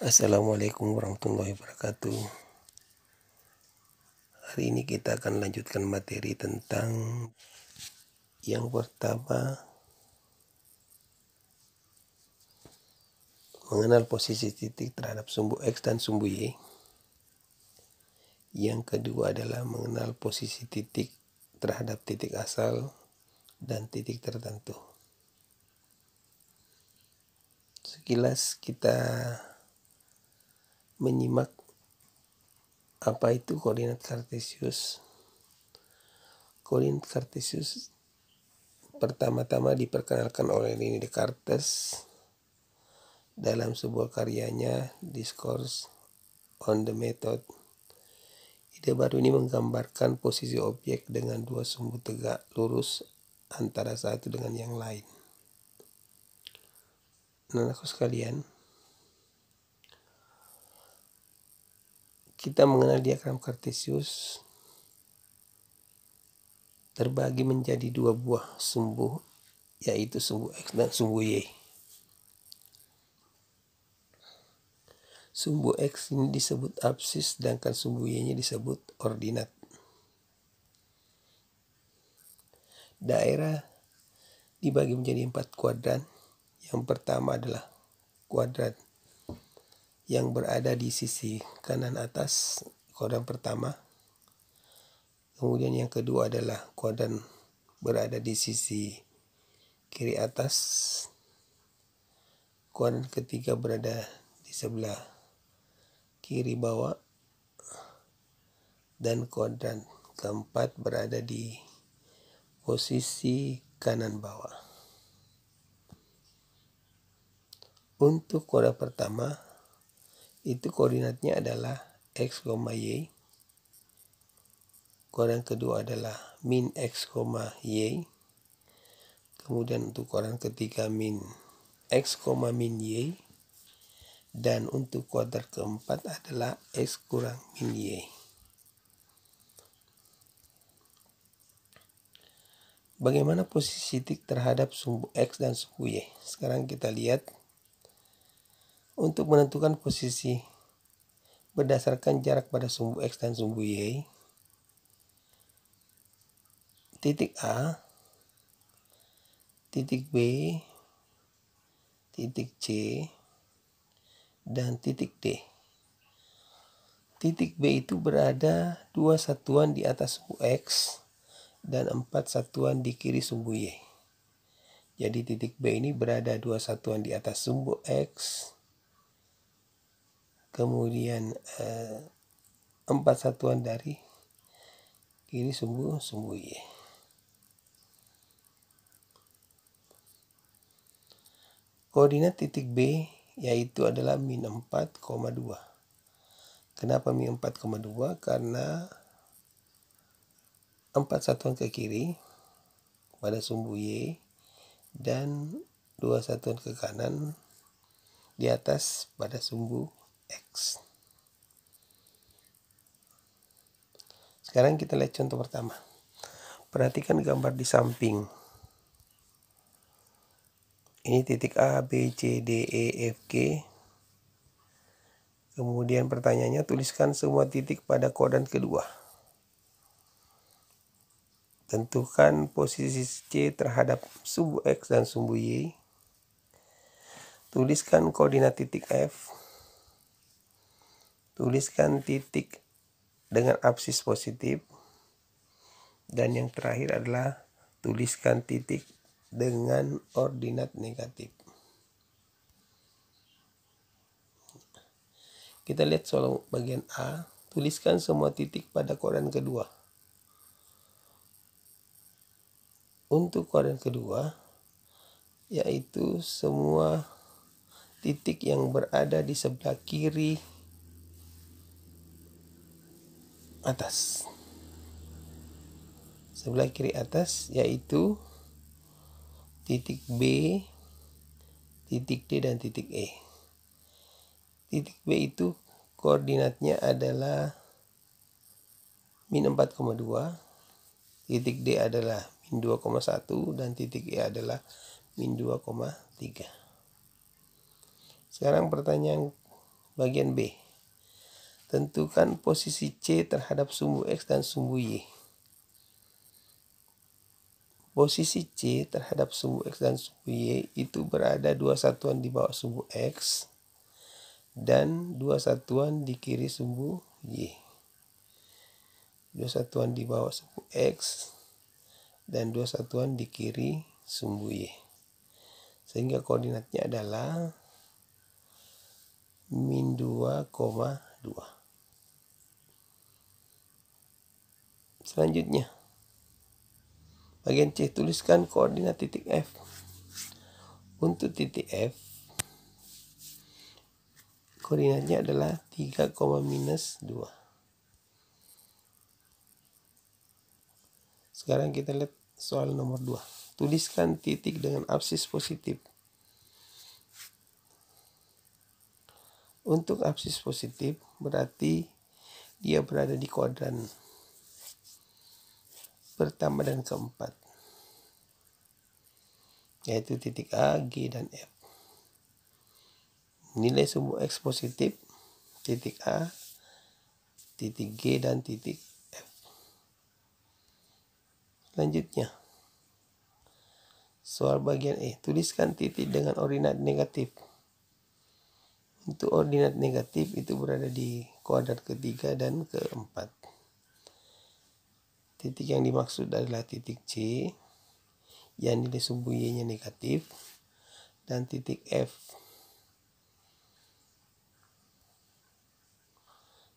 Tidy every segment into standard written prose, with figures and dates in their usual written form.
Assalamualaikum warahmatullahi wabarakatuh. Hari ini kita akan lanjutkan materi tentang yang pertama, mengenal posisi titik terhadap sumbu X dan sumbu Y. Yang kedua adalah mengenal posisi titik terhadap titik asal dan titik tertentu. Sekilas kita menyimak apa itu koordinat kartesius. Koordinat kartesius pertama-tama diperkenalkan oleh René Descartes dalam sebuah karyanya Discourse on the Method. Ide baru ini menggambarkan posisi objek dengan dua sumbu tegak lurus antara satu dengan yang lain. Anak-anakku sekalian, kita mengenal diagram kartesius terbagi menjadi dua buah sumbu, yaitu sumbu X dan sumbu Y. Sumbu X ini disebut absis, sedangkan sumbu Y-nya disebut ordinat. Daerah dibagi menjadi 4 kuadran. Yang pertama adalah kuadran yang berada di sisi kanan atas, kuadran pertama. Kemudian yang kedua adalah kuadran berada di sisi kiri atas. Kuadran ketiga berada di sebelah kiri bawah. Dan kuadran keempat berada di posisi kanan bawah. Untuk kuadran pertama, itu koordinatnya adalah X, Y. Kuadran kedua adalah min X, Y. Kemudian untuk kuadran ketiga min X, min Y. Dan untuk kuadran keempat adalah X kurang min Y. Bagaimana posisi titik terhadap sumbu X dan sumbu Y? Sekarang kita lihat. Untuk menentukan posisi berdasarkan jarak pada sumbu X dan sumbu Y, titik A, titik B, titik C, dan titik D. Titik B itu berada 2 satuan di atas sumbu X dan 4 satuan di kiri sumbu Y. Jadi titik B ini berada 2 satuan di atas sumbu X, kemudian 4 satuan dari kiri sumbu Y. Koordinat titik B yaitu adalah min 4,2. Kenapa min 4,2? Karena 4 satuan ke kiri pada sumbu Y dan 2 satuan ke kanan di atas pada sumbu X. Sekarang kita lihat contoh pertama. Perhatikan gambar di samping. Ini titik A, B, C, D, E, F, G. Kemudian pertanyaannya, tuliskan semua titik pada kuadran kedua. Tentukan posisi C terhadap sumbu X dan sumbu Y. Tuliskan koordinat titik F. Tuliskan titik dengan absis positif. Dan yang terakhir adalah tuliskan titik dengan ordinat negatif. Kita lihat soal bagian A. Tuliskan semua titik pada kuadran kedua. Untuk kuadran kedua, yaitu semua titik yang berada di sebelah kiri atas. Sebelah kiri atas yaitu titik B, titik D, dan titik E. Titik B itu koordinatnya adalah min 4,2, titik D adalah min 2,1, dan titik E adalah min 2,3. Sekarang pertanyaan Bagian B. Tentukan posisi C terhadap sumbu X dan sumbu Y. Posisi C terhadap sumbu X dan sumbu Y itu berada 2 satuan di bawah sumbu X dan 2 satuan di kiri sumbu Y. 2 satuan di bawah sumbu X dan 2 satuan di kiri sumbu Y. Sehingga koordinatnya adalah min 2,2. Selanjutnya, bagian C, tuliskan koordinat titik F. Untuk titik F, koordinatnya adalah 3, minus 2. Sekarang kita lihat soal nomor 2. Tuliskan titik dengan absis positif. Untuk absis positif berarti dia berada di kuadran pertama dan keempat, yaitu titik A, G, dan F. Nilai sumbu X positif, titik A, titik G, dan titik F. Selanjutnya, soal bagian E, tuliskan titik dengan ordinat negatif. Untuk ordinat negatif itu berada di kuadrat ketiga dan keempat. Titik yang dimaksud adalah titik C, yang nilai sumbu Y-nya negatif, dan titik F.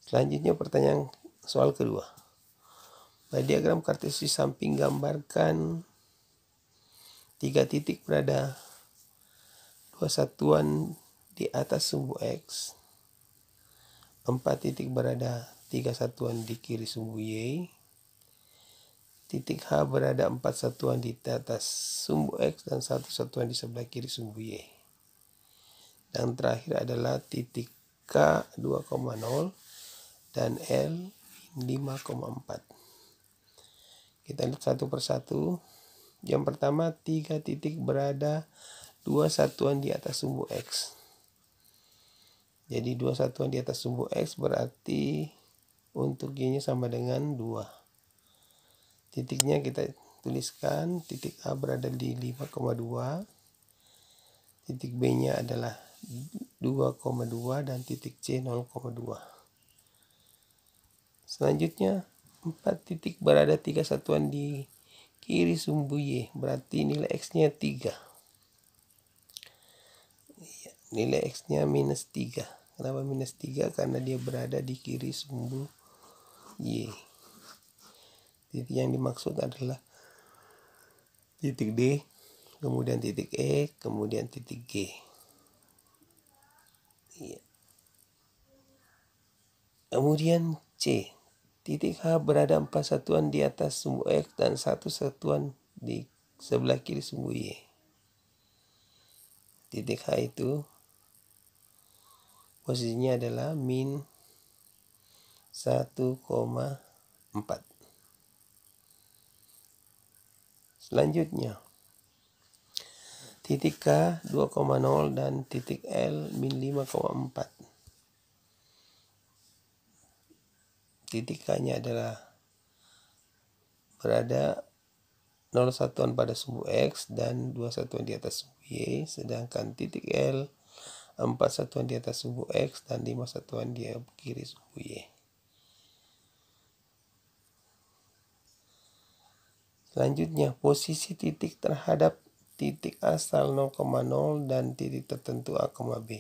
Selanjutnya pertanyaan soal kedua. Pada diagram kartesius samping gambarkan 3 titik berada 2 satuan di atas sumbu X, 4 titik berada 3 satuan di kiri sumbu Y, titik H berada 4 satuan di atas sumbu X dan 1 satuan di sebelah kiri sumbu Y. Dan terakhir adalah titik K 2,0 dan L 5,4. Kita lihat satu persatu. Yang pertama, 3 titik berada 2 satuan di atas sumbu X. Jadi 2 satuan di atas sumbu X berarti untuk Y-nya sama dengan 2. Titiknya kita tuliskan, titik A berada di 5,2, titik B-nya adalah 2,2 dan titik C 0,2. Selanjutnya 4 titik berada 3 satuan di kiri sumbu Y, berarti nilai X-nya 3. Nilai X-nya minus 3. Kenapa minus 3? Karena dia berada di kiri sumbu Y. Titik yang dimaksud adalah titik D, kemudian titik E, kemudian titik G. Kemudian C, titik H berada 4 satuan di atas sumbu X dan 1 satuan di sebelah kiri sumbu Y. Titik H itu posisinya adalah min 1,4. Selanjutnya, titik K 2,0 dan titik L min 5,4. Titik K-nya adalah berada 0 satuan pada sumbu X dan 2 satuan di atas sumbu Y, sedangkan titik L 4 satuan di atas sumbu X dan 5 satuan di kiri sumbu Y. Selanjutnya, posisi titik terhadap titik asal 0,0 dan titik tertentu A, B.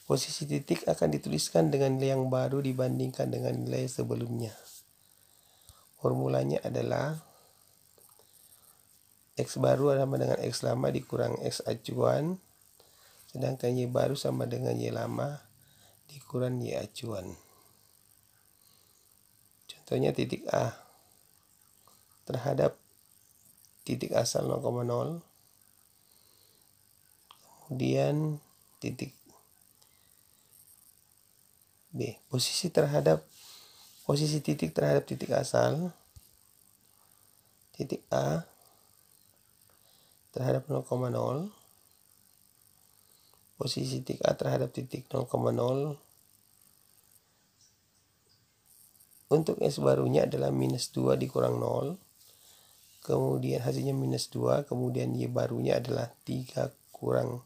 Posisi titik akan dituliskan dengan nilai yang baru dibandingkan dengan nilai sebelumnya. Formulanya adalah X baru sama dengan X lama dikurang X acuan, sedangkan Y baru sama dengan Y lama dikurang Y acuan. Contohnya titik A terhadap titik asal 0,0, kemudian titik B, posisi titik terhadap titik asal, titik A terhadap 0,0, posisi titik A terhadap titik 0,0. Untuk S barunya adalah minus 2 dikurang 0. Kemudian hasilnya minus 2. Kemudian Y barunya adalah 3 kurang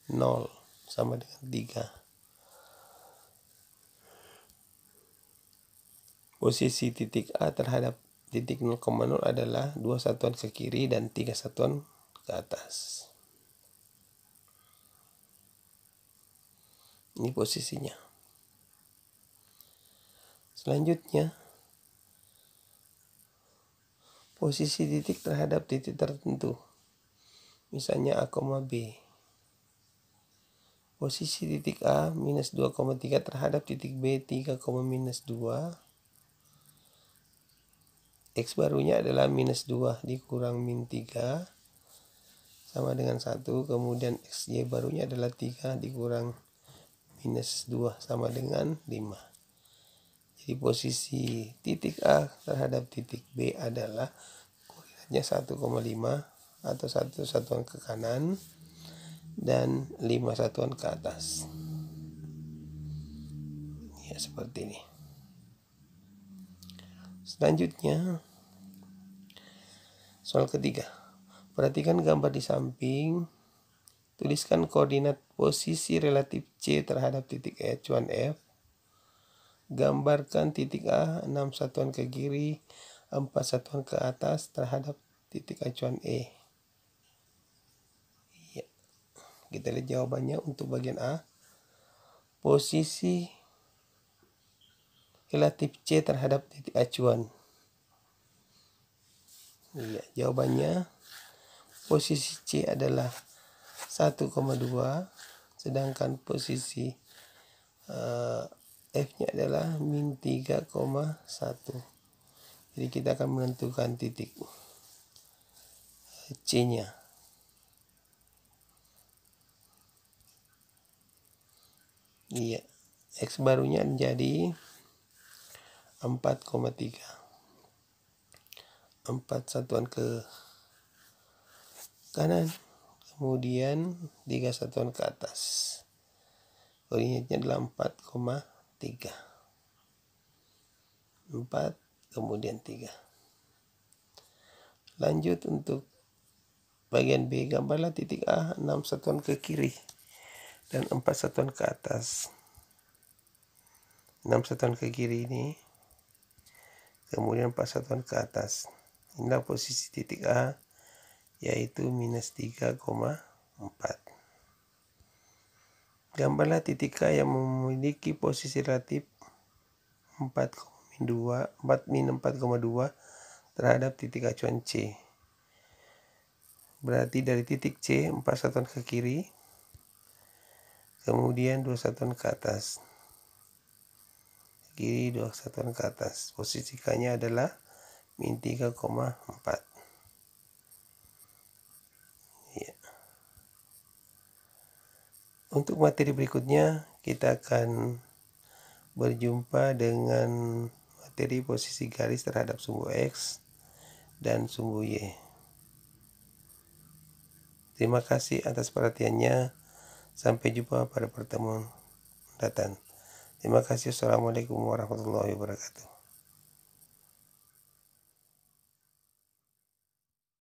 0 sama dengan 3. Posisi titik A terhadap titik 0,0 adalah 2 satuan ke kiri dan 3 satuan ke atas. Ini posisinya. Selanjutnya, posisi titik terhadap titik tertentu. Misalnya A, B. Posisi titik A minus 2,3 terhadap titik B 3, minus 2. X barunya adalah minus 2 dikurang min 3 sama dengan 1. Kemudian XY barunya adalah 3 dikurang minus 2 sama dengan 5. Jadi posisi titik A terhadap titik B adalah koordinatnya 1,5 atau 1 satuan ke kanan dan 5 satuan ke atas. Ya, seperti ini. Selanjutnya, soal ketiga. Perhatikan gambar di samping. Tuliskan koordinat posisi relatif C terhadap titik H1 F. Gambarkan titik A 6 satuan ke kiri, 4 satuan ke atas terhadap titik acuan E. Ya. Kita lihat jawabannya untuk bagian A. Posisi relatif C terhadap titik acuan. Ya, jawabannya posisi C adalah 1,2, sedangkan posisi F-nya adalah min 3,1. Jadi kita akan menentukan titik C-nya. Iya, X barunya menjadi 4,3. 4 satuan ke kanan, kemudian 3 satuan ke atas. Koordinatnya adalah 4,3. 4 kemudian 3. Lanjut untuk bagian B, gambarlah titik A 6 satuan ke kiri dan 4 satuan ke atas. 6 satuan ke kiri ini, kemudian 4 satuan ke atas. Inilah posisi titik A, yaitu minus 3,4. Gambarlah titik K yang memiliki posisi relatif 4,2 terhadap titik acuan C. Berarti dari titik C 4 satuan ke kiri, kemudian 2 satuan ke atas. Kiri 2 satuan ke atas. Posisi K-nya adalah min 3,4. Ya. Untuk materi berikutnya kita akan berjumpa dengan materi posisi garis terhadap sumbu X dan sumbu Y. Terima kasih atas perhatiannya. Sampai jumpa pada pertemuan mendatang. Terima kasih. Assalamualaikum warahmatullahi wabarakatuh.